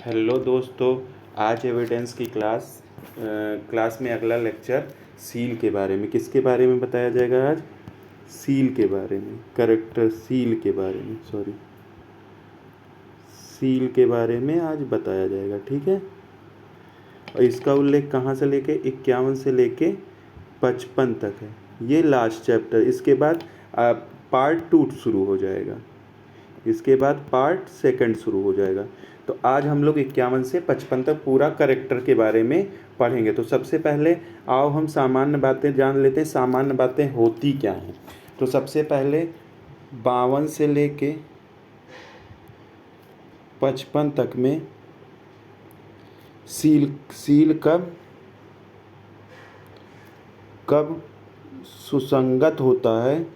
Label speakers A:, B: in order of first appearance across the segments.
A: Hello दोस्तों, आज evidence की क्लास में अगला लेक्चर सील के बारे में किसके बारे में बताया जाएगा। आज सील के बारे में, करेक्टर सील के बारे में, सील के बारे में आज बताया जाएगा। ठीक है, और इसका उल्लेख कहाँ से लेके 51 से लेके 55 तक है। ये लास्ट चैप्टर, इसके बाद पार्ट 2 शुरू हो जाएगा, इसके बाद पार्ट 2 शुरू हो जाएगा। तो आज हम लोग 51 से 55 तक पूरा करेक्टर के बारे में पढ़ेंगे। तो सबसे पहले आओ हम सामान्य बातें जान लेते हैं, सामान्य बातें होती क्या हैं। तो सबसे पहले 52 से लेके 55 तक में सील कब सुसंगत होता है,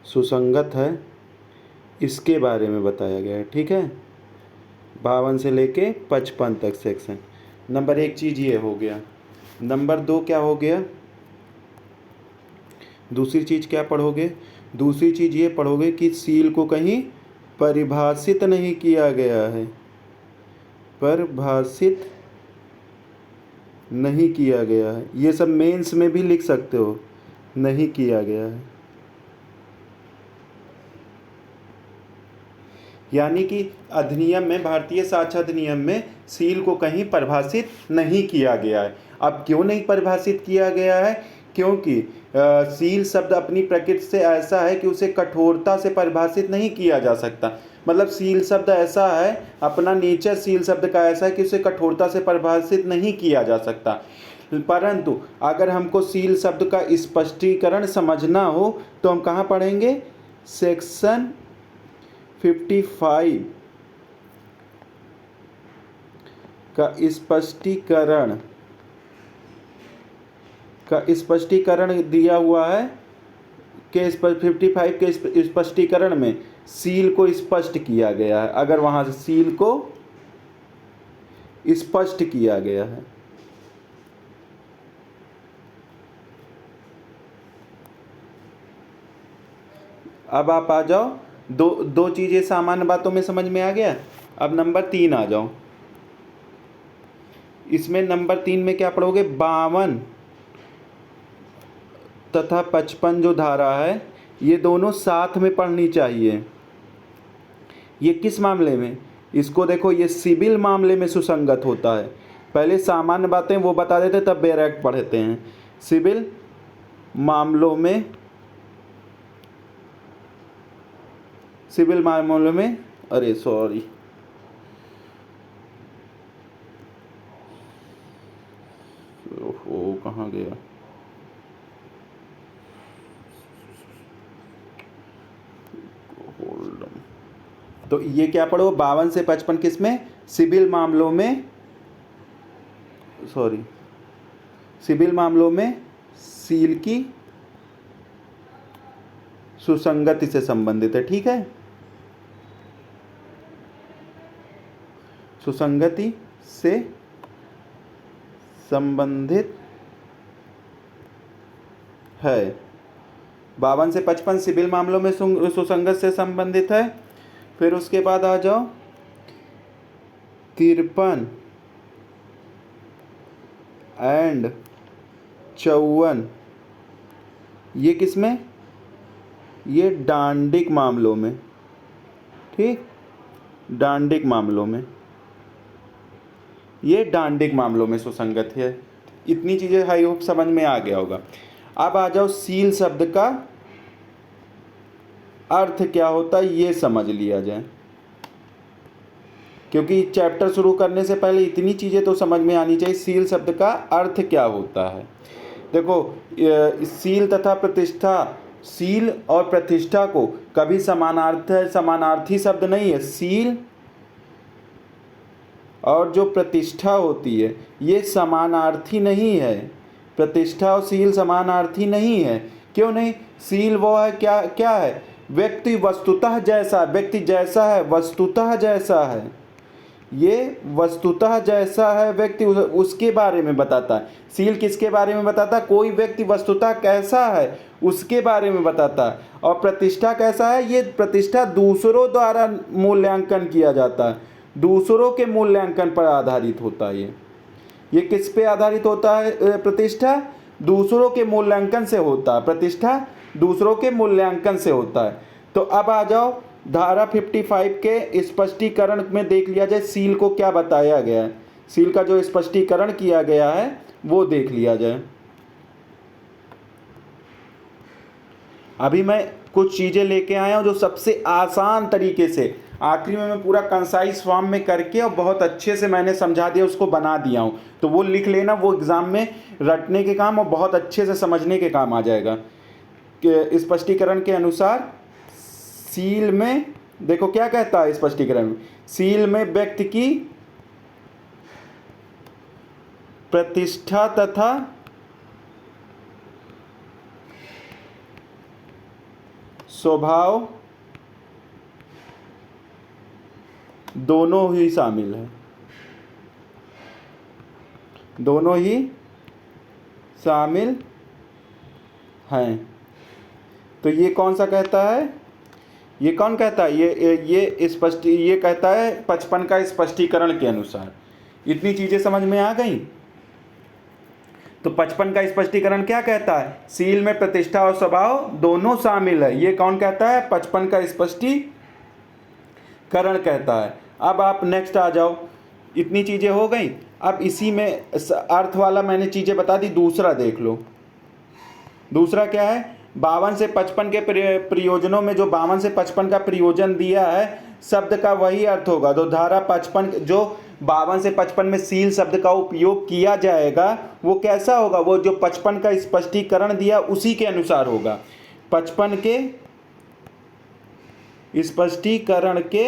A: सुसंगत है, इसके बारे में बताया गया है। ठीक है, 52 से लेके 55 तक सेक्शन। नंबर 1 चीज़ ये हो गया। नंबर 2 क्या हो गया, दूसरी चीज़ क्या पढ़ोगे, दूसरी चीज़ ये पढ़ोगे कि सील को कहीं परिभाषित नहीं किया गया है, परिभाषित नहीं किया गया है। ये सब मेंस में भी लिख सकते हो, नहीं किया गया है। यानी कि अधिनियम में, भारतीय साक्ष्य अधिनियम में सील को कहीं परिभाषित नहीं किया गया है। अब क्यों नहीं परिभाषित किया गया है? क्योंकि सील शब्द अपनी प्रकृति से ऐसा है कि उसे कठोरता से परिभाषित नहीं किया जा सकता। मतलब सील शब्द ऐसा है, अपना नेचर सील शब्द का ऐसा है कि उसे कठोरता से परिभाषित नहीं किया जा सकता। परंतु अगर हमको सील शब्द का स्पष्टीकरण समझना हो तो हम कहाँ पढ़ेंगे? सेक्शन 55 का स्पष्टीकरण दिया हुआ है कि 55 के स्पष्टीकरण में सील को स्पष्ट किया गया है। अगर वहां से सील को स्पष्ट किया गया है, अब आप आ जाओ, दो चीजें सामान्य बातों में समझ में आ गया। अब नंबर 3 आ जाओ। इसमें नंबर 3 में क्या पढ़ोगे? 52 तथा 55 जो धारा है, ये दोनों साथ में पढ़नी चाहिए। ये किस मामले में? इसको देखो, ये सिविल मामले में सुसंगत होता है। पहले सामान्य बातें वो बता देते, तब डायरेक्ट पढ़ते हैं। सिविल मामलों में अरे सॉरी, ओहो कहाँ गया? तो ये क्या पढ़ो, 52 से 55 किसमें? सिविल मामलों में, सिविल मामलों में सील की सुसंगति से संबंधित है। ठीक है, सुसंगति से संबंधित है। 52 से 55 सिविल मामलों में सुसंगत से संबंधित है। फिर उसके बाद आ जाओ 53 एंड 54, ये किसमें? ये डांडिक मामलों में। ठीक, डांडिक मामलों में, ये डांडिक मामलों में सुसंगत है। इतनी चीज़ें आई होप समझ में आ गया होगा। अब आ जाओ, सील शब्द का अर्थ क्या होता है ये समझ लिया जाए, क्योंकि चैप्टर शुरू करने से पहले इतनी चीज़ें तो समझ में आनी चाहिए। सील शब्द का अर्थ क्या होता है? देखो, सील तथा प्रतिष्ठा, सील और प्रतिष्ठा को कभी समानार्थी शब्द नहीं है। सील और जो प्रतिष्ठा होती है ये समानार्थी नहीं है। प्रतिष्ठा और सील समानार्थी नहीं है। क्यों नहीं? सील वो है, क्या है? व्यक्ति वस्तुतः जैसा, व्यक्ति जैसा है, वस्तुतः जैसा है, ये वस्तुतः जैसा है व्यक्ति, उसके बारे में बताता है। सील किसके बारे में बताता है? कोई व्यक्ति वस्तुतः कैसा है उसके बारे में बताता है। और प्रतिष्ठा कैसा है? ये प्रतिष्ठा दूसरों द्वारा मूल्यांकन किया जाता है, दूसरों के मूल्यांकन पर आधारित होता है। ये किस पे आधारित होता है? प्रतिष्ठा दूसरों के मूल्यांकन से होता है। प्रतिष्ठा दूसरों के मूल्यांकन से होता है। तो अब आ जाओ धारा 55 के स्पष्टीकरण में देख लिया जाए सील को क्या बताया गया है। सील का जो स्पष्टीकरण किया गया है वो देख लिया जाए। अभी मैं कुछ चीज़ें लेके आया हूँ जो सबसे आसान तरीके से, आखिरी में मैं पूरा कंसाइज फॉर्म में करके और बहुत अच्छे से मैंने समझा दिया, उसको बना दिया हूँ। तो वो लिख लेना, वो एग्ज़ाम में रटने के काम और बहुत अच्छे से समझने के काम आ जाएगा। कि स्पष्टीकरण के अनुसार सील में देखो क्या कहता है स्पष्टीकरण में, सील में व्यक्ति की प्रतिष्ठा तथा स्वभाव दोनों ही शामिल है। दोनों ही शामिल हैं। तो ये कौन सा कहता है? ये कौन कहता है? ये कहता है 55 का स्पष्टीकरण के अनुसार। इतनी चीज़ें समझ में आ गई? तो 55 का स्पष्टीकरण क्या कहता है? सील में प्रतिष्ठा और स्वभाव दोनों शामिल है। ये कौन कहता है? 55 का स्पष्टीकरण कहता है। अब आप नेक्स्ट आ जाओ। इतनी चीज़ें हो गई। अब इसी में अर्थ वाला मैंने चीज़ें बता दी। दूसरा देख लो। दूसरा क्या है? 52 से 55 के प्रयोजनों में जो 52 से 55 का प्रयोजन दिया है, शब्द का वही अर्थ होगा। तो धारा 55 जो 52 से 55 में सील शब्द का उपयोग किया जाएगा वो कैसा होगा? वो जो 55 का स्पष्टीकरण दिया उसी के अनुसार होगा। 55 के स्पष्टीकरण के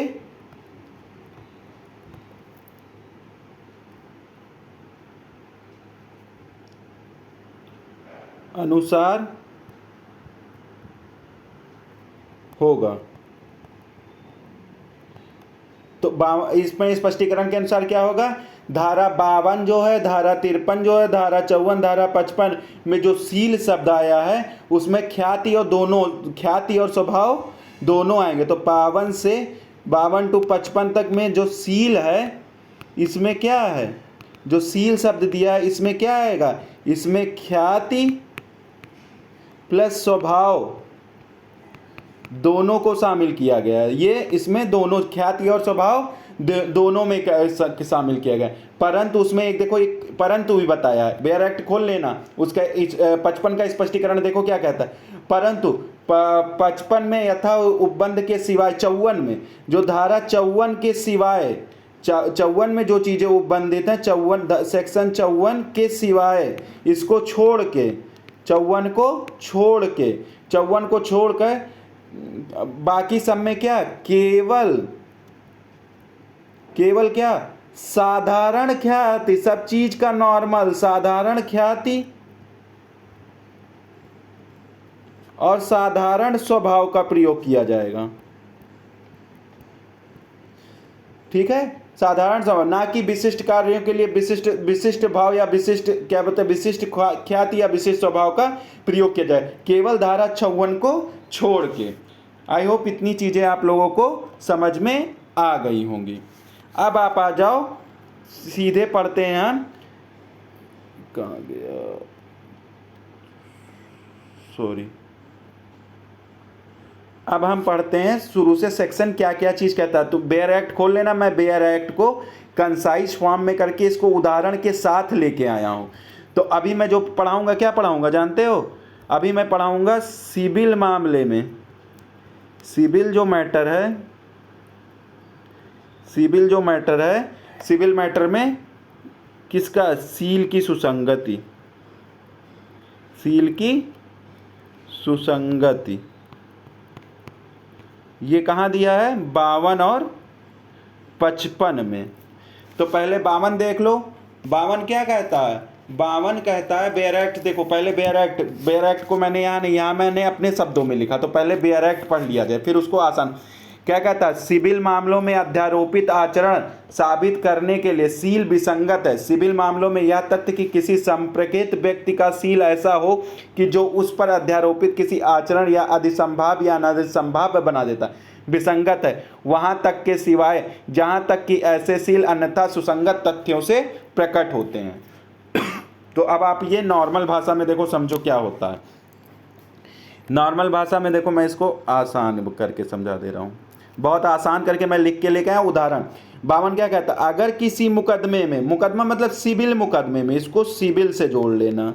A: अनुसार होगा। तो इसमें स्पष्टीकरण के अनुसार क्या होगा? धारा 52 जो है, धारा 53 जो है, धारा 54, धारा 55 में जो सील शब्द आया है उसमें ख्याति और स्वभाव दोनों आएंगे। तो 52 से 52 to 55 तक में जो सील है इसमें क्या है? जो सील शब्द दिया है इसमें क्या आएगा? इसमें ख्याति प्लस स्वभाव दोनों को शामिल किया गया है। ये इसमें दोनों ख्याति और स्वभाव दोनों में शामिल किया गया है। परंतु उसमें एक देखो, एक परंतु भी बताया है। बेयर एक्ट खोल लेना, उसका 55 का स्पष्टीकरण देखो क्या कहता है। परंतु 55 में यथा उपबंध के सिवाय 54 में जो धारा 54 के सिवाय 54 में जो चीज़ें उपबंधित हैं 54 सेक्शन 54 के सिवाय इसको छोड़ के 54 को छोड़ कर बाकी सब में क्या? केवल क्या? साधारण ख्याति, सब चीज का नॉर्मल साधारण ख्याति और साधारण स्वभाव का प्रयोग किया जाएगा। ठीक है? साधारण स्वभाव, ना कि विशिष्ट कार्यों के लिए विशिष्ट भाव या विशिष्ट क्या बोलते हैं विशिष्ट ख्याति या विशिष्ट स्वभाव का प्रयोग किया जाए, केवल धारा 54 को छोड़ के। आई होप इतनी चीज़ें आप लोगों को समझ में आ गई होंगी। अब आप आ जाओ, सीधे पढ़ते हैं हम। कहाँ गया? सॉरी। अब हम पढ़ते हैं शुरू से सेक्शन क्या क्या चीज़ कहता है। तो बेयर एक्ट खोल लेना। मैं बेयर एक्ट को कंसाइज फॉर्म में करके इसको उदाहरण के साथ लेके आया हूँ। तो अभी मैं जो पढ़ाऊँगा, क्या पढ़ाऊँगा जानते हो? अभी मैं पढ़ाऊँगा सिविल मामले में, सिविल जो मैटर है, सिविल मैटर में किसका? सील की सुसंगति। ये कहाँ दिया है? 52 और 55 में। तो पहले 52 देख लो। 52 क्या कहता है? 52 कहता है बेयर एक्ट। देखो पहले बेयर एक्ट को मैंने यहाँ मैंने अपने शब्दों में लिखा। तो पहले बेयर एक्ट पढ़ लिया जाए, फिर उसको आसान। क्या कहता है? सिविल मामलों में अध्यारोपित आचरण साबित करने के लिए सील विसंगत है। सिविल मामलों में यह तथ्य कि किसी संप्रकृत व्यक्ति का सील ऐसा हो कि जो उस पर अध्यारोपित किसी आचरण या अधिसंभाव या अनधिसंभाव बना देता है। विसंगत है, वहां तक के सिवाय जहां तक कि ऐसे सील अन्यथा सुसंगत तथ्यों से प्रकट होते हैं। तो अब आप ये नॉर्मल भाषा में देखो, समझो क्या होता है। नॉर्मल भाषा में देखो, मैं इसको आसान करके समझा दे रहा हूँ, बहुत आसान करके मैं लिख के लेके आया उदाहरण। 52 क्या कहता है, अगर किसी मुकदमे में, मुकदमा मतलब सिविल मुकदमे में, इसको सिविल से जोड़ लेना,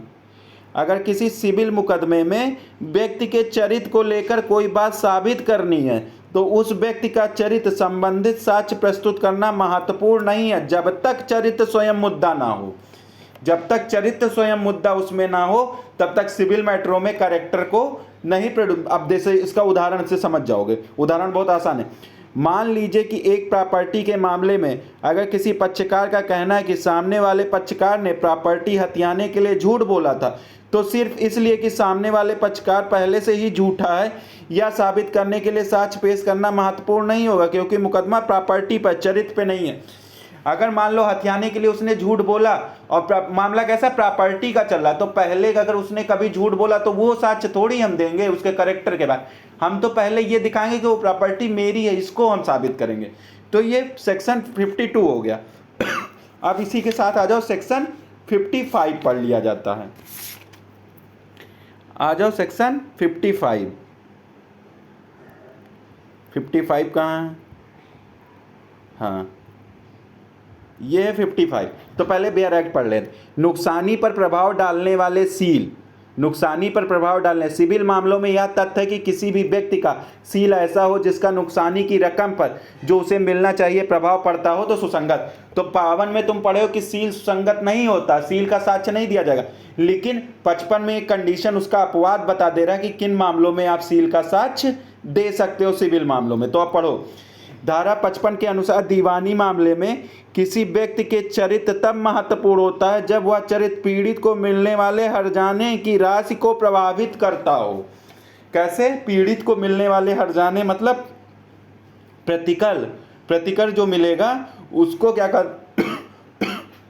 A: अगर किसी सिविल मुकदमे में व्यक्ति के चरित्र को लेकर कोई बात साबित करनी है तो उस व्यक्ति का चरित्र संबंधित साक्ष्य प्रस्तुत करना महत्वपूर्ण नहीं है जब तक चरित्र स्वयं मुद्दा ना हो। जब तक चरित्र स्वयं मुद्दा उसमें ना हो तब तक सिविल मैटरों में कैरेक्टर को नहीं अब जैसे इसका उदाहरण से समझ जाओगे, उदाहरण बहुत आसान है। मान लीजिए कि एक प्रॉपर्टी के मामले में अगर किसी पक्षकार का कहना है कि सामने वाले पक्षकार ने प्रॉपर्टी हथियाने के लिए झूठ बोला था, तो सिर्फ इसलिए कि सामने वाले पक्षकार पहले से ही झूठा है या साबित करने के लिए साक्ष्य पेश करना महत्वपूर्ण नहीं होगा, क्योंकि मुकदमा प्रॉपर्टी पर, चरित्र पे नहीं है। अगर मान लो हथियाने के लिए उसने झूठ बोला और मामला कैसा प्रॉपर्टी का चल रहा, तो पहले अगर उसने कभी झूठ बोला तो वो साक्ष्य थोड़ी हम देंगे उसके कैरेक्टर के बाद, हम तो पहले ये दिखाएंगे कि वो प्रॉपर्टी मेरी है, इसको हम साबित करेंगे। तो ये सेक्शन 52 हो गया। अब इसी के साथ आ जाओ, सेक्शन 55 पढ़ लिया जाता है। आ जाओ सेक्शन 55। 55 कहाँ है? हाँ, ये है 55। तो पहले बेयर एक्ट पढ़ लेते। नुकसानी पर प्रभाव डालने वाले सील, नुकसानी पर प्रभाव डालने, सिविल मामलों में यह तथ्य है कि किसी भी व्यक्ति का सील ऐसा हो जिसका नुकसानी की रकम पर जो उसे मिलना चाहिए प्रभाव पड़ता हो तो सुसंगत। तो 52 में तुम पढ़े हो कि सील सुसंगत नहीं होता, सील का साक्ष्य नहीं दिया जाएगा, लेकिन 55 में एक कंडीशन उसका अपवाद बता दे रहा है कि किन मामलों में आप सील का साक्ष्य दे सकते हो सिविल मामलों में। तो आप पढ़ो, धारा 55 के अनुसार दीवानी मामले में किसी व्यक्ति के चरित्र तब महत्वपूर्ण होता है जब वह चरित्र पीड़ित को मिलने वाले हर्जाने की राशि को प्रभावित करता हो। कैसे? पीड़ित को मिलने वाले हर्जाने मतलब प्रतिकर जो मिलेगा उसको क्या कर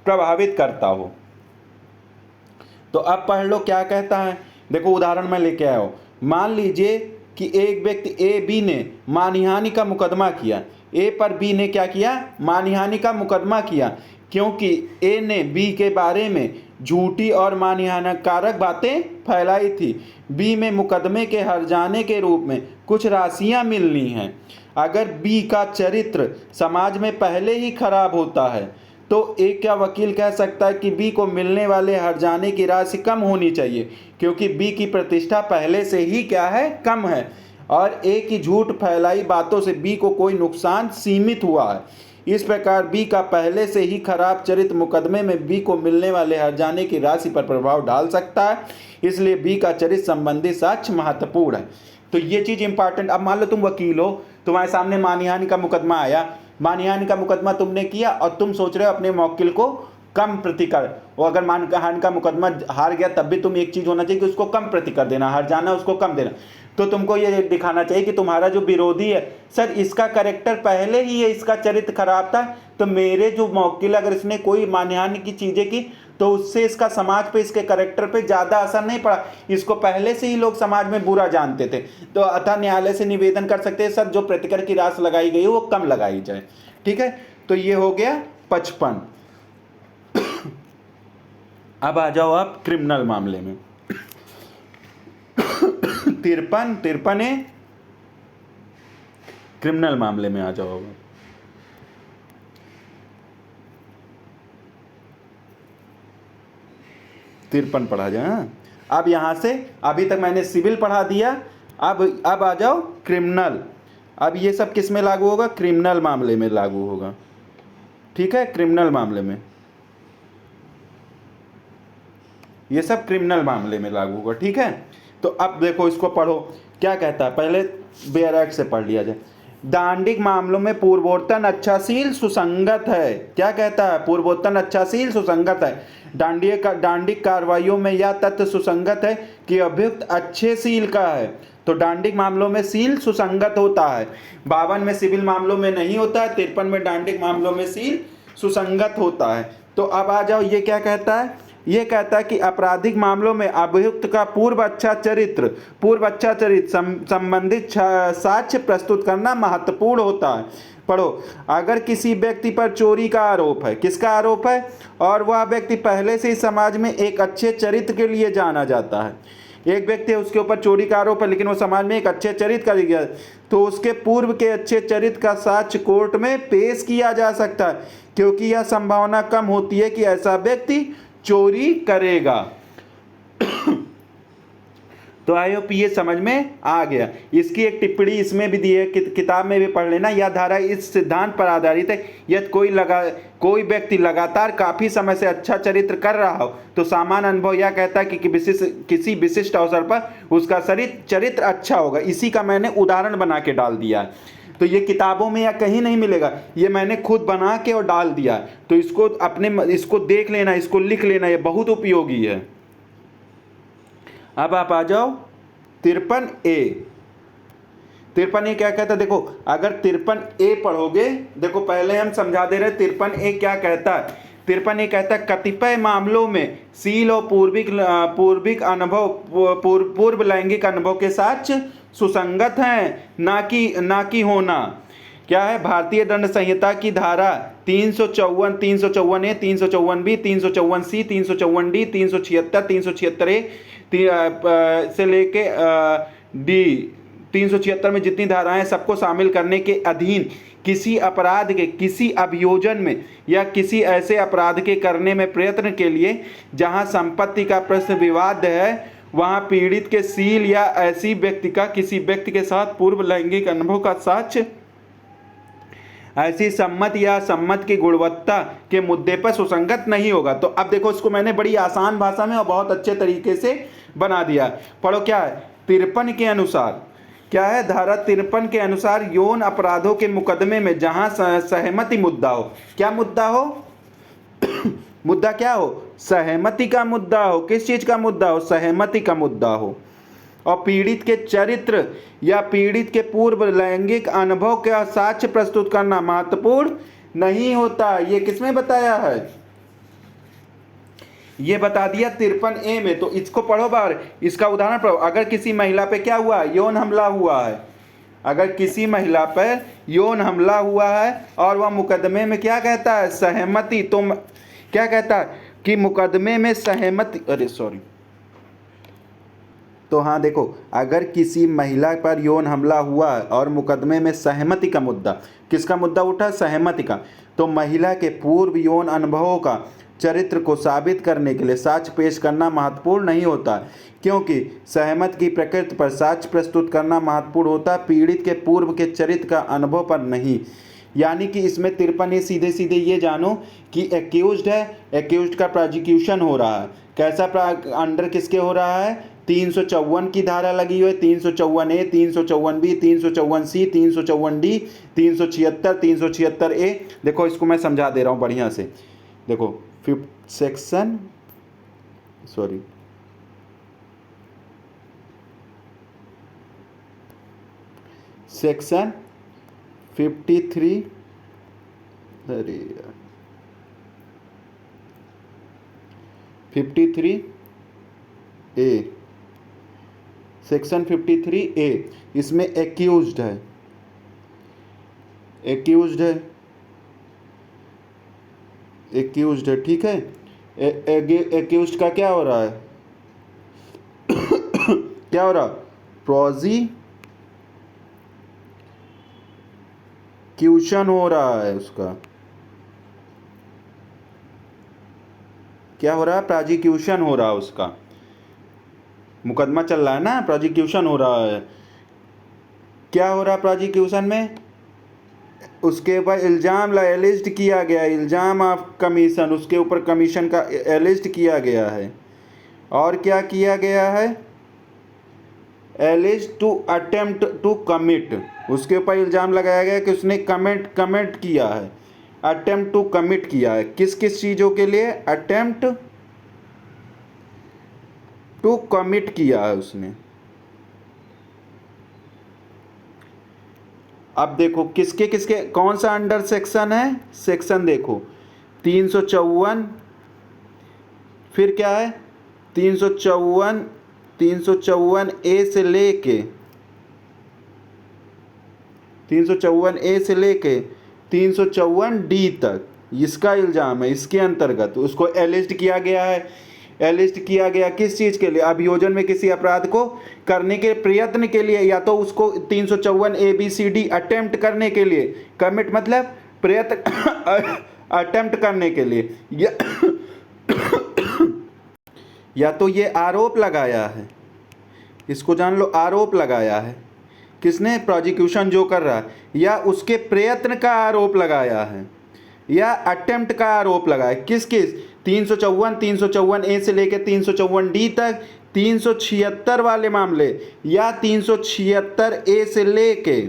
A: प्रभावित करता हो। तो अब पढ़ लो क्या कहता है। देखो उदाहरण मैं लेके आया हूं। मान लीजिए कि एक व्यक्ति ए बी ने मानहानि का मुकदमा किया। ए पर बी ने क्या किया? मानहानि का मुकदमा किया, क्योंकि ए ने बी के बारे में झूठी और मानहानिकारक बातें फैलाई थी। बी में मुकदमे के हर्जाने के रूप में कुछ राशियां मिलनी हैं। अगर बी का चरित्र समाज में पहले ही खराब होता है तो एक क्या वकील कह सकता है कि बी को मिलने वाले हर्जाने की राशि कम होनी चाहिए, क्योंकि बी की प्रतिष्ठा पहले से ही क्या है? कम है, और ए की झूठ फैलाई बातों से बी को कोई नुकसान सीमित हुआ है। इस प्रकार बी का पहले से ही खराब चरित्र मुकदमे में बी को मिलने वाले हर्जाने की राशि पर प्रभाव डाल सकता है, इसलिए बी का चरित्र संबंधी साक्ष्य महत्वपूर्ण है। तो ये चीज़ इंपॉर्टेंट। अब मान लो तुम वकील हो, तुम्हारे सामने मानहानि का मुकदमा आया, मानहानि का मुकदमा तुमने किया और तुम सोच रहे हो अपने मौकिल को कम प्रतिकर, वो अगर मानहानि का मुकदमा हार गया तब भी तुम एक चीज़ होना चाहिए कि उसको कम प्रतिकर देना, हर्जाना उसको कम देना। तो तुमको ये दिखाना चाहिए कि तुम्हारा जो विरोधी है, सर इसका कैरेक्टर पहले ही है, इसका चरित्र खराब था, तो मेरे जो मौकिल अगर इसने कोई मानहानि की चीज़ें की तो उससे इसका समाज पे, इसके कैरेक्टर पे ज़्यादा असर नहीं पड़ा, इसको पहले से ही लोग समाज में बुरा जानते थे। तो अतः न्यायालय से निवेदन कर सकते हैं सर जो प्रतिकर की राशि लगाई गई है वो कम लगाई जाए। ठीक है, तो ये हो गया 55। अब आ जाओ आप क्रिमिनल मामले में। 53 है क्रिमिनल मामले में आ जाओ। तिरपन पढ़ा जाए। अब यहां से अभी तक मैंने सिविल पढ़ा दिया, अब आ जाओ क्रिमिनल। अब ये सब किस में लागू होगा? क्रिमिनल मामले में लागू होगा। ठीक है, क्रिमिनल मामले में ये सब क्रिमिनल मामले में लागू होगा। ठीक है, तो अब देखो इसको पढ़ो क्या कहता है। पहले बेयर एक्ट से पढ़ लिया जाए। दांडिक मामलों में पूर्वोत्तन अच्छाशील सुसंगत है। क्या कहता है? पूर्वोत्तन अच्छाशील सुसंगत है। दांडिक कार्रवाइयों में यह तथ्य सुसंगत है कि अभियुक्त अच्छे सील का है, तो दांडिक मामलों में सील सुसंगत होता है। 52 में सिविल मामलों में नहीं होता है, 53 में दांडिक मामलों में सील सुसंगत होता है। तो अब आ जाओ, ये क्या कहता है? ये कहता है कि आपराधिक मामलों में अभियुक्त का पूर्व अच्छा चरित्र संबंधित साक्ष्य प्रस्तुत करना महत्वपूर्ण होता है। पढ़ो, अगर किसी व्यक्ति पर चोरी का आरोप है, किसका आरोप है, और वह व्यक्ति पहले से ही समाज में एक अच्छे चरित्र के लिए जाना जाता है, एक व्यक्ति है उसके ऊपर चोरी का आरोप है लेकिन वो समाज में एक अच्छे चरित्र का गया, तो उसके पूर्व के अच्छे चरित्र का साक्ष्य कोर्ट में पेश किया जा सकता है, क्योंकि यह संभावना कम होती है कि ऐसा व्यक्ति चोरी करेगा। तो आई होप ये समझ में आ गया। इसकी एक टिप्पणी इसमें भी दी है, किताब में भी पढ़ लेना। यह धारा इस सिद्धांत पर आधारित है, यदि कोई व्यक्ति लगातार काफी समय से अच्छा चरित्र कर रहा हो तो सामान्य अनुभव यह कहता है कि किसी विशिष्ट अवसर पर उसका चरित्र अच्छा होगा। इसी का मैंने उदाहरण बना के डाल दिया है, तो ये किताबों में या कहीं नहीं मिलेगा, ये मैंने खुद बना के और डाल दिया। तो इसको देख लेना, इसको लिख लेना, ये बहुत उपयोगी है। अब आप आ जाओ 53A। 53A क्या कहता है? देखो, अगर 53A पढ़ोगे, देखो पहले हम समझा दे रहे 53A क्या कहता है। 53A कहता है कतिपय मामलों में सील और पूर्व लैंगिक अनुभव के साथ सुसंगत हैं, ना कि होना। क्या है? भारतीय दंड संहिता की धारा 354, 354A, 354B, 354C, 354D, 376, 376A से लेके डी 376 में जितनी धाराएं सबको शामिल करने के अधीन किसी अपराध के किसी अभियोजन में या किसी ऐसे अपराध के करने में प्रयत्न के लिए जहां संपत्ति का प्रश्न विवाद है, वहां पीड़ित के सील या ऐसी व्यक्ति का किसी व्यक्ति के साथ पूर्व लैंगिक अनुभव का साक्ष्य ऐसी सम्मत या सम्मत की गुणवत्ता के मुद्दे पर सुसंगत नहीं होगा। तो अब देखो, इसको मैंने बड़ी आसान भाषा में और बहुत अच्छे तरीके से बना दिया। पढ़ो, क्या है 53 के अनुसार, क्या है धारा 53 के अनुसार यौन अपराधों के मुकदमे में जहां सहमति मुद्दा हो, क्या मुद्दा हो? मुद्दा क्या हो? सहमति का मुद्दा हो। किस चीज का मुद्दा हो? सहमति का मुद्दा हो। और पीड़ित के चरित्र या पीड़ित के पूर्व लैंगिक अनुभव का साक्ष्य प्रस्तुत करना महत्वपूर्ण नहीं होता। ये किसमें बताया है? ये बता दिया 53A में। तो इसको पढ़ो बार, इसका उदाहरण पढ़ो। अगर किसी महिला पे क्या हुआ? यौन हमला हुआ है। अगर किसी महिला पर यौन हमला हुआ है और वह मुकदमे में क्या कहता है? सहमति। तो क्या कहता है कि मुकदमे में सहमति, तो हाँ देखो, अगर किसी महिला पर यौन हमला हुआ है और मुकदमे में सहमति का मुद्दा, किसका मुद्दा उठा? सहमति का। तो महिला के पूर्व यौन अनुभवों का चरित्र को साबित करने के लिए साक्ष्य पेश करना महत्वपूर्ण नहीं होता, क्योंकि सहमत की प्रकृति पर साक्ष्य प्रस्तुत करना महत्वपूर्ण होता, पीड़ित के पूर्व के चरित्र का अनुभव पर नहीं। यानी कि इसमें 53 सीधे सीधे ये जानो कि एक्यूज्ड है, एक्यूज्ड का प्रोसिक्यूशन हो रहा है। कैसा अंडर किसके हो रहा है? 354 की धारा लगी हुई है, 354A, 354B, 354C, 354D, 376, 376A। देखो, इसको मैं समझा दे रहा हूँ बढ़िया से। देखो, सेक्शन 53, अरे यार 53A, सेक्शन 53A, इसमें एक्यूज्ड है, ठीक है। एक्यूज्ड का क्या हो रहा है? क्या हो रहा? प्रोसिक्यूशन हो रहा है उसका। क्या हो रहा है? प्रोसिक्यूशन हो रहा है उसका। मुकदमा चल रहा है ना, प्रोसिक्यूशन हो रहा है। क्या हो रहा है प्रोसिक्यूशन में? उसके ऊपर इल्ज़ाम एलिज्ड किया गया, इल्ज़ाम ऑफ कमीशन, उसके ऊपर कमीशन का एलिज्ड किया गया है। और क्या किया गया है? Alleged to attempt to commit, उसके ऊपर इल्ज़ाम लगाया गया कि उसने कमिट किया है, अटेम्प्ट टू कमिट किया है। किस किस चीज़ों के लिए? अटेम्प्ट टू कमिट किया है उसने। अब देखो किसके किसके कौन सा अंडर सेक्शन है? सेक्शन देखो 354, फिर क्या है 354 ए से लेके 354 डी तक इसका इल्ज़ाम है। इसके अंतर्गत उसको एलिस्ट किया गया है। एलिस्ट किया गया किस चीज़ के लिए? अभियोजन में किसी अपराध को करने के प्रयत्न के लिए, या तो उसको 354 ABCD अटेम्प्ट करने के लिए, कमिट मतलब प्रयत्न अटेम्प्ट करने के लिए, या तो ये आरोप लगाया है, इसको जान लो, आरोप लगाया है किसने? प्रोसिक्यूशन जो कर रहा है, या उसके प्रयत्न का आरोप लगाया है, या अटेम्प्ट का आरोप लगाया। किस 354 ए से लेकर 354 डी तक, 376 वाले मामले, या 376 ए से लेके,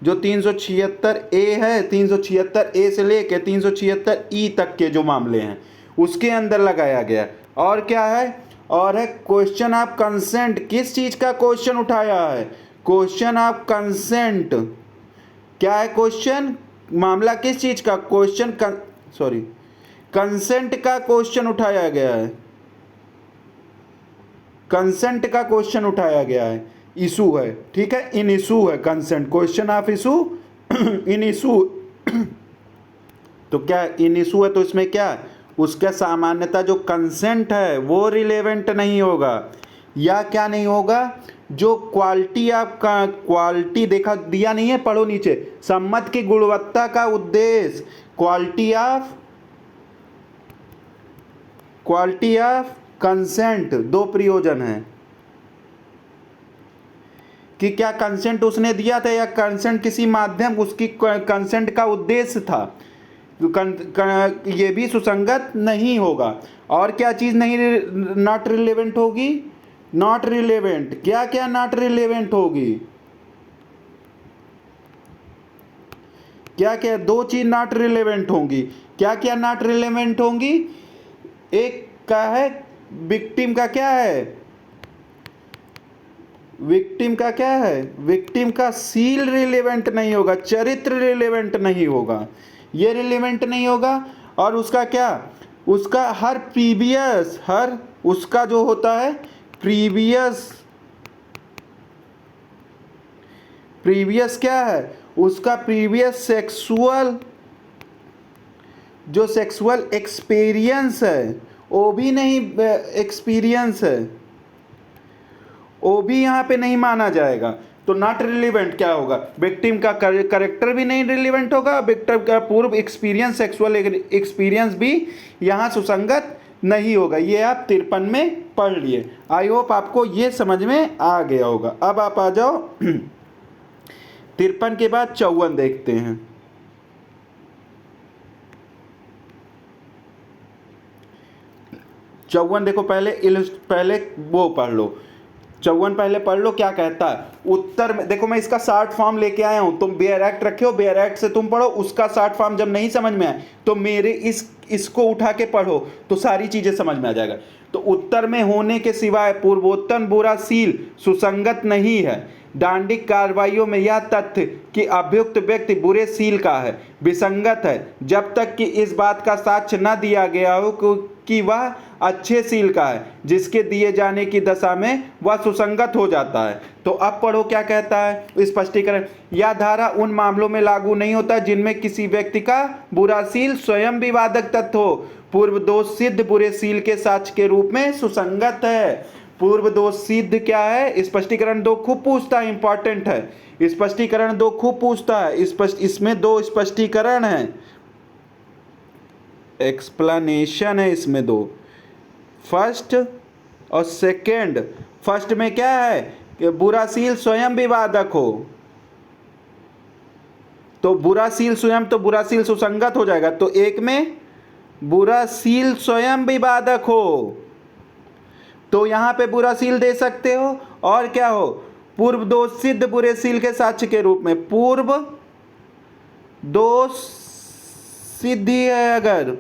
A: जो 376 ए है, 376 ए से लेके 376 ई तक के जो मामले हैं उसके अंदर लगाया गया। और क्या है? और है क्वेश्चन ऑफ कंसेंट। किस चीज़ का क्वेश्चन उठाया है? Question of consent. क्या है क्वेश्चन? मामला किस चीज़ का? क्वेश्चन कंसेंट का क्वेश्चन उठाया गया है। कंसेंट का क्वेश्चन उठाया गया है। इशू है, ठीक है, इन इशू है consent, question of issue in issue. तो क्या इन इशू है? तो इसमें क्या, उसका सामान्यतः जो कंसेंट है वो रिलेवेंट नहीं होगा, या क्या नहीं होगा, जो क्वालिटी ऑफ क्वालिटी देखा दिया नहीं है, पढ़ो नीचे, सम्मत की गुणवत्ता का उद्देश्य, क्वालिटी ऑफ कंसेंट, दो प्रयोजन है कि क्या कंसेंट उसने दिया था या कंसेंट किसी माध्यम, उसकी कंसेंट का उद्देश्य था, ये भी सुसंगत नहीं होगा। और क्या चीज़ नहीं, नॉट रिलेवेंट होगी? नॉट रिलेवेंट, क्या क्या नॉट रिलेवेंट होगी? क्या क्या दो चीज नॉट रिलेवेंट होंगी? क्या क्या नॉट रिलेवेंट होंगी? एक का है विक्टिम का, क्या है विक्टिम का, क्या है विक्टिम का सील रिलेवेंट नहीं होगा, चरित्र रिलेवेंट नहीं होगा, ये रिलेवेंट नहीं होगा। और उसका क्या, उसका हर प्रीवियस, हर उसका जो होता है प्रीवियस क्या है, उसका प्रीवियस सेक्सुअल, जो सेक्सुअल एक्सपीरियंस है वो भी नहीं, एक्सपीरियंस है वो भी यहाँ पे नहीं माना जाएगा। तो नॉट रिलेवेंट क्या होगा? विक्टिम का करेक्टर भी नहीं रिलेवेंट होगा, विक्टिम का पूर्व एक्सपीरियंस, सेक्सुअल एक्सपीरियंस भी यहाँ सुसंगत नहीं होगा। ये आप 53 में पढ़ लिए। आई होप आपको ये समझ में आ गया होगा। अब आप आ जाओ 53 के बाद 54 देखते हैं। चौवन देखो, पहले वो पढ़ लो, 54 पहले पढ़ लो क्या कहता है। उत्तर में देखो, मैं इसका शॉर्ट फॉर्म लेके आया हूं, तुम बेयर एक्ट रखे हो, बेयर एक्ट से तुम पढ़ो, उसका शॉर्ट फॉर्म जब नहीं समझ में आए तो मेरे इसको उठा के पढ़ो तो सारी चीजें समझ में आ जाएगा। तो उत्तर में होने के सिवाय पूर्वोत्तर बुरा सील सुसंगत नहीं है। डांडिक कार्रवाइयों में यह तथ्य कि अभियुक्त व्यक्ति बुरे सील का है विसंगत है जब तक कि इस बात का साक्ष्य न दिया गया हो कि वह अच्छे सील का है, जिसके दिए जाने की दशा में वह सुसंगत हो जाता है। तो अब पढ़ो क्या कहता है स्पष्टीकरण। यह धारा उन मामलों में लागू नहीं होता जिनमें किसी व्यक्ति का बुरा सील स्वयं विवादक तथ्य हो, पूर्व दोष सिद्ध बुरे सील के साक्ष्य के रूप में सुसंगत है। पूर्व दोष सिद्ध क्या है? स्पष्टीकरण 2 खूब पूछता है, इंपॉर्टेंट है। स्पष्टीकरण 2 खूब पूछता है, इसमें 2 स्पष्टीकरण है, एक्सप्लेनेशन है इसमें 2, फर्स्ट और सेकंड। फर्स्ट में क्या है कि बुरा सील स्वयं विवादक हो, तो बुरा सील स्वयं, तो बुरा सील सुसंगत हो जाएगा। तो एक में बुरा सील स्वयं विवादक हो तो यहां पे बुरा सील दे सकते हो। और क्या हो? पूर्व दोष सिद्ध बुरे सील के साक्ष्य के रूप में, पूर्व दोष सिद्ध है अगर,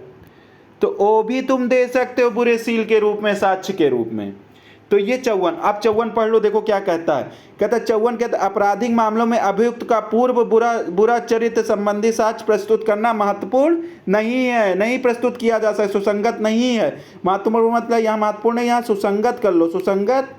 A: तो वो भी तुम दे सकते हो बुरे सील के रूप में, साक्ष्य के रूप में। तो ये 54। अब 54 पढ़ लो, देखो क्या कहता है। कहता है 54 कहता है आपराधिक मामलों में अभियुक्त का पूर्व बुरा चरित्र संबंधी साक्ष्य प्रस्तुत करना महत्वपूर्ण नहीं है, नहीं प्रस्तुत किया जा सकता, सुसंगत नहीं है। महत्वपूर्ण मतलब यहाँ महत्वपूर्ण है, यहाँ सुसंगत कर लो, सुसंगत,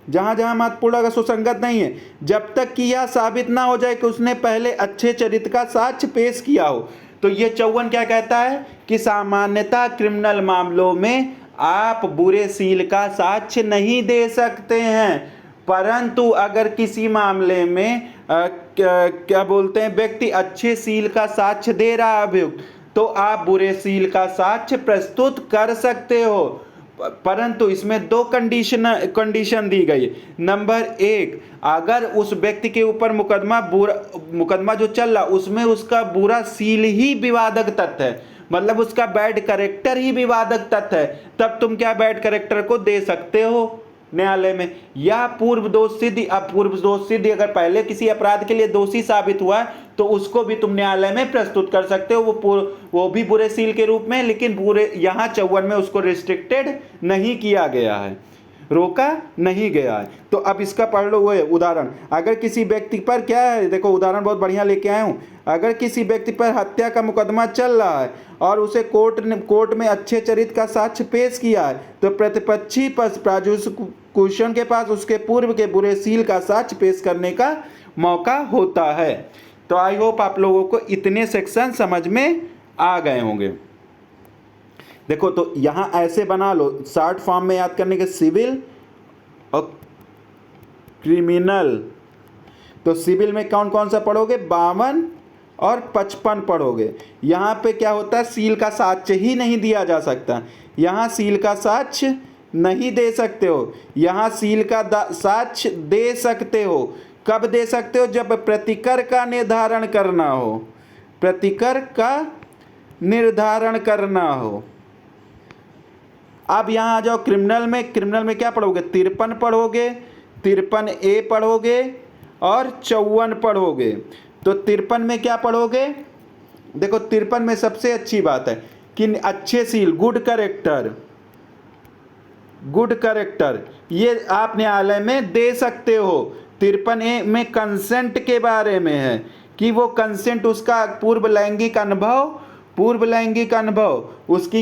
A: जहां जहां महत्वपूर्ण अगर सुसंगत नहीं है, जब तक कि यह साबित ना हो जाए कि उसने पहले अच्छे चरित्र का साक्ष्य पेश किया हो। तो ये 54 क्या कहता है कि सामान्यतः क्रिमिनल मामलों में आप बुरे सील का साक्ष्य नहीं दे सकते हैं, परंतु अगर किसी मामले में क्या बोलते हैं व्यक्ति अच्छे सील का साक्ष्य दे रहा है अभियुक्त, तो आप बुरे सील का साक्ष्य प्रस्तुत कर सकते हो, परंतु इसमें दो कंडीशन दी गई है। नंबर 1, अगर उस व्यक्ति के ऊपर मुकदमा जो चल रहा उसमें उसका बुरा सील ही विवादक तथ्य है, मतलब उसका बैड कैरेक्टर ही विवादक तथ्य है, तब तुम क्या बैड कैरेक्टर को दे सकते हो न्यायालय में। या पूर्व दोष सिद्धि, अब पूर्व दोष सिद्धि अगर पहले किसी अपराध के लिए दोषी साबित हुआ है तो उसको भी तुम न्यायालय में प्रस्तुत कर सकते हो, वो भी बुरे सील के रूप में, लेकिन बुरे यहाँ 54 में उसको रिस्ट्रिक्टेड नहीं किया गया है, रोका नहीं गया है। तो अब इसका पढ़ लो, वो है उदाहरण। अगर किसी व्यक्ति पर क्या है, देखो उदाहरण बहुत बढ़िया लेके आया हूँ। अगर किसी व्यक्ति पर हत्या का मुकदमा चल रहा है और उसे कोर्ट में अच्छे चरित्र का साक्ष्य पेश किया है, तो प्रतिपक्षी प्रोसिक्यूशन के पास उसके पूर्व के बुरे सील का साक्ष्य पेश करने का मौका होता है। तो आई होप आप लोगों को इतने सेक्शन समझ में आ गए होंगे। देखो तो यहां ऐसे बना लो शॉर्ट फॉर्म में याद करने के, सिविल और क्रिमिनल। तो सिविल में कौन कौन सा पढ़ोगे, 52 और 55 पढ़ोगे। यहाँ पे क्या होता है, सील का साक्ष्य ही नहीं दिया जा सकता, यहाँ सील का साक्ष्य नहीं दे सकते हो। यहाँ सील का साक्ष्य दे सकते हो, कब दे सकते हो, जब प्रतिकर का निर्धारण करना हो, प्रतिकर का निर्धारण करना हो। अब यहाँ आ जाओ क्रिमिनल में। क्रिमिनल में क्या पढ़ोगे, 53 पढ़ोगे, 53A पढ़ोगे और 54 पढ़ोगे। तो 53 में क्या पढ़ोगे, देखो 53 में सबसे अच्छी बात है कि अच्छे seal, good character, good character ये आप न्यायालय में दे सकते हो। 53A में कंसेंट के बारे में है कि वो कंसेंट, उसका पूर्व लैंगिक अनुभव उसकी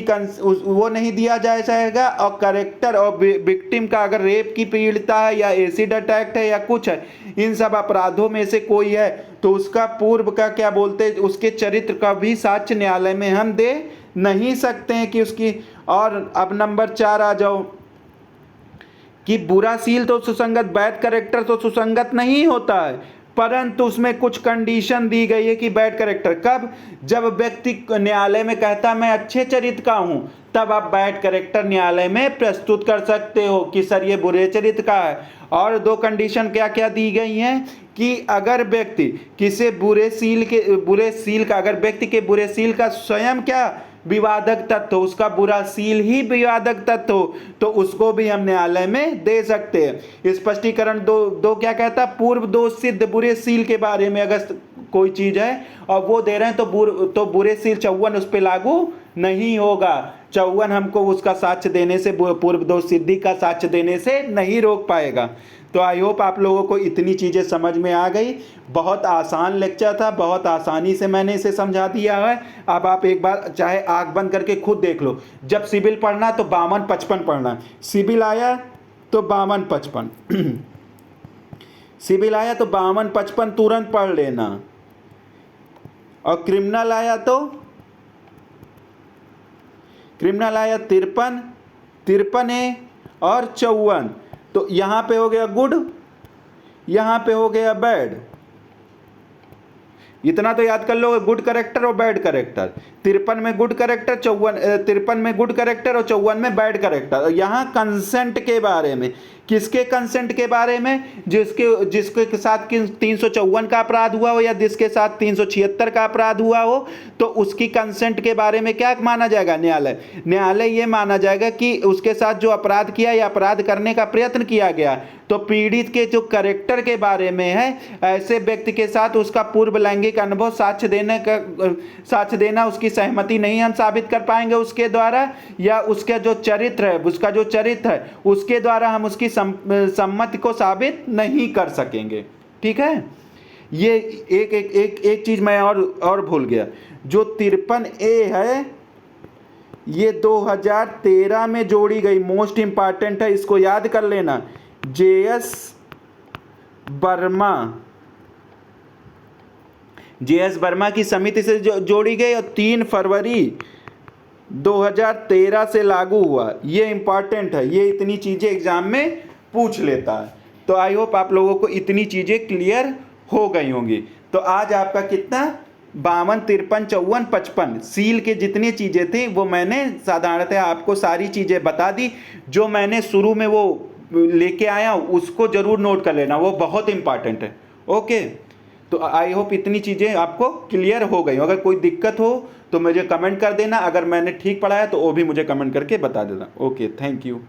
A: वो नहीं दिया जाएगा, और करेक्टर और विक्टिम का अगर रेप की पीड़िता है या एसिड अटैक है या कुछ है, इन सब अपराधों में से कोई है, तो उसका पूर्व का क्या बोलते हैं, उसके चरित्र का भी साक्ष्य न्यायालय में हम दे नहीं सकते हैं कि उसकी। और अब नंबर 4 आ जाओ कि बुरा सील तो सुसंगत, बैड कैरेक्टर तो सुसंगत नहीं होता है, परंतु उसमें कुछ कंडीशन दी गई है कि बैड कैरेक्टर कब, जब व्यक्ति न्यायालय में कहता मैं अच्छे चरित्र का हूं, तब आप बैड कैरेक्टर न्यायालय में प्रस्तुत कर सकते हो कि सर ये बुरे चरित्र का है। और दो कंडीशन क्या क्या दी गई हैं कि अगर व्यक्ति किसी बुरे सील का अगर व्यक्ति के बुरे सील का स्वयं क्या विवादक तत्व हो, उसका बुरा सील ही विवादक तत्व हो, तो उसको भी हम न्यायालय में दे सकते हैं। स्पष्टीकरण दो क्या कहता है, पूर्व दोष सिद्ध बुरे सील के बारे में अगर कोई चीज है और वो दे रहे हैं तो बुरे सील 54 उस पर लागू नहीं होगा। 54 हमको उसका साक्ष्य देने से, पूर्व दोष सिद्धि का साक्ष्य देने से नहीं रोक पाएगा। तो आई होप आप लोगों को इतनी चीज़ें समझ में आ गई। बहुत आसान लेक्चर था, बहुत आसानी से मैंने इसे समझा दिया है। अब आप एक बार चाहे आँख बंद करके खुद देख लो, जब सिविल पढ़ना तो 52-55 पढ़ना, सिविल आया तो 52-55 सिविल आया तो 52-55 तुरंत पढ़ लेना, और क्रिमिनल आया तो 53A और 54। तो यहाँ पे हो गया गुड, यहाँ पे हो गया बैड। इतना तो याद कर लो, गुड कैरेक्टर और बैड कैरेक्टर। 53 में गुड कैरेक्टर, 53 में गुड कैरेक्टर और 54 में बैड कैरेक्टर। यहाँ कंसेंट के बारे में किसके कंसेंट के बारे में? जिसके साथ 354 का अपराध हुआ हो या जिसके साथ 376 का अपराध हुआ हो, तो उसकी कंसेंट के बारे में क्या माना जाएगा? न्यायालय ये माना जाएगा कि उसके साथ जो अपराध किया या अपराध करने का प्रयत्न किया गया, तो पीड़ित के जो कैरेक्टर के बारे में है, ऐसे व्यक्ति के साथ उसका पूर्व लैंगिक अनुभव साक्ष्य देना उसकी सहमति नहीं हम साबित कर पाएंगे उसके द्वारा, या उसका जो चरित्र है उसके द्वारा हम उसकी सम्मति को साबित नहीं कर सकेंगे। ठीक है, ये एक चीज मैं और भूल गया। जो 53A है ये 2013 में जोड़ी गई, मोस्ट इंपॉर्टेंट है, इसको याद कर लेना। JS वर्मा की समिति से जोड़ी गई और 3 फरवरी 2013 से लागू हुआ। ये इंपॉर्टेंट है, ये इतनी चीजें एग्जाम में पूछ लेता है। तो आई होप आप लोगों को इतनी चीजें क्लियर हो गई होंगी। तो आज आपका कितना 52, 53, 54, 55 सील के जितनी चीजें थी वो मैंने साधारणतः आपको सारी चीजें बता दी। जो मैंने शुरू में वो लेके आया उसको जरूर नोट कर लेना, वो बहुत इंपॉर्टेंट है। ओके, तो आई होप इतनी चीज़ें आपको क्लियर हो गई। अगर कोई दिक्कत हो तो मुझे कमेंट कर देना, अगर मैंने ठीक पढ़ाया तो वो भी मुझे कमेंट करके बता देना। Okay, thank you.